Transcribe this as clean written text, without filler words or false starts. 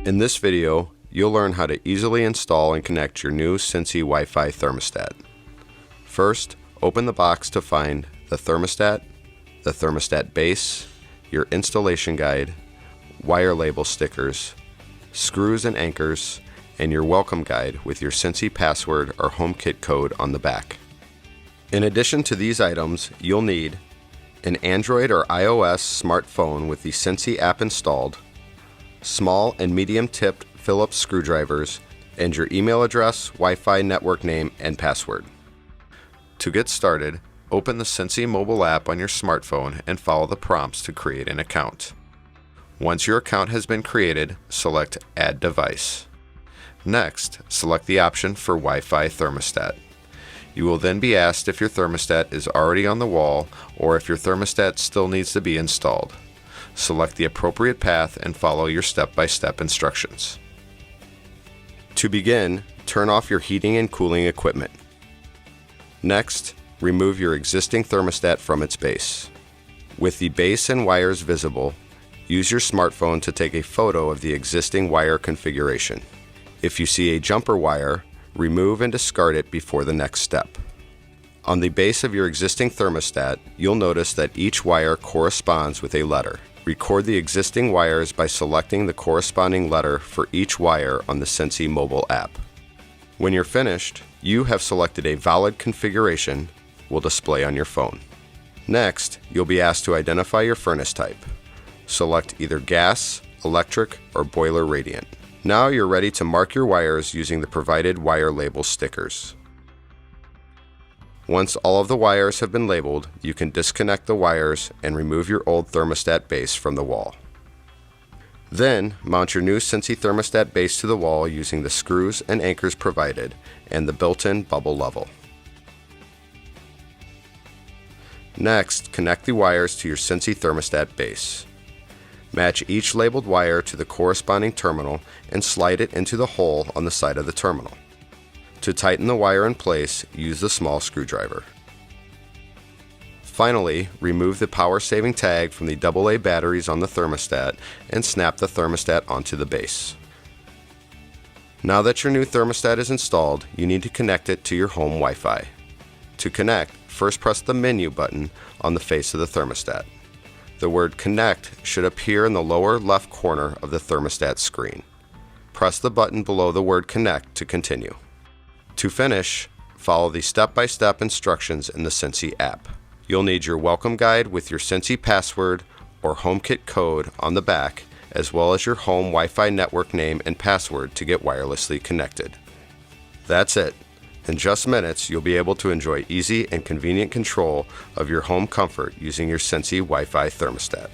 In this video, you'll learn how to easily install and connect your new Sensi Wi-Fi thermostat. First, open the box to find the thermostat base, your installation guide, wire label stickers, screws and anchors, and your welcome guide with your Sensi password or HomeKit code on the back. In addition to these items, you'll need an Android or iOS smartphone with the Sensi app installed, small and medium-tipped Phillips screwdrivers, and your email address, Wi-Fi network name, and password. To get started, open the Sensi mobile app on your smartphone and follow the prompts to create an account. Once your account has been created, select Add Device. Next, select the option for Wi-Fi thermostat. You will then be asked if your thermostat is already on the wall or if your thermostat still needs to be installed. Select the appropriate path and follow your step-by-step instructions. To begin, turn off your heating and cooling equipment. Next, remove your existing thermostat from its base. With the base and wires visible, use your smartphone to take a photo of the existing wire configuration. If you see a jumper wire, remove and discard it before the next step. On the base of your existing thermostat, you'll notice that each wire corresponds with a letter. Record the existing wires by selecting the corresponding letter for each wire on the Sensi mobile app. When you're finished, you have selected a valid configuration will display on your phone. Next, you'll be asked to identify your furnace type. Select either gas, electric, or boiler radiant. Now you're ready to mark your wires using the provided wire label stickers. Once all of the wires have been labeled, you can disconnect the wires and remove your old thermostat base from the wall. Then, mount your new Sensi thermostat base to the wall using the screws and anchors provided and the built-in bubble level. Next, connect the wires to your Sensi thermostat base. Match each labeled wire to the corresponding terminal and slide it into the hole on the side of the terminal. To tighten the wire in place, use the small screwdriver. Finally, remove the power-saving tag from the AA batteries on the thermostat and snap the thermostat onto the base. Now that your new thermostat is installed, you need to connect it to your home Wi-Fi. To connect, first press the menu button on the face of the thermostat. The word Connect should appear in the lower left corner of the thermostat screen. Press the button below the word Connect to continue. To finish, follow the step-by-step instructions in the Sensi app. You'll need your welcome guide with your Sensi password or HomeKit code on the back, as well as your home Wi-Fi network name and password to get wirelessly connected. That's it. In just minutes, you'll be able to enjoy easy and convenient control of your home comfort using your Sensi Wi-Fi thermostat.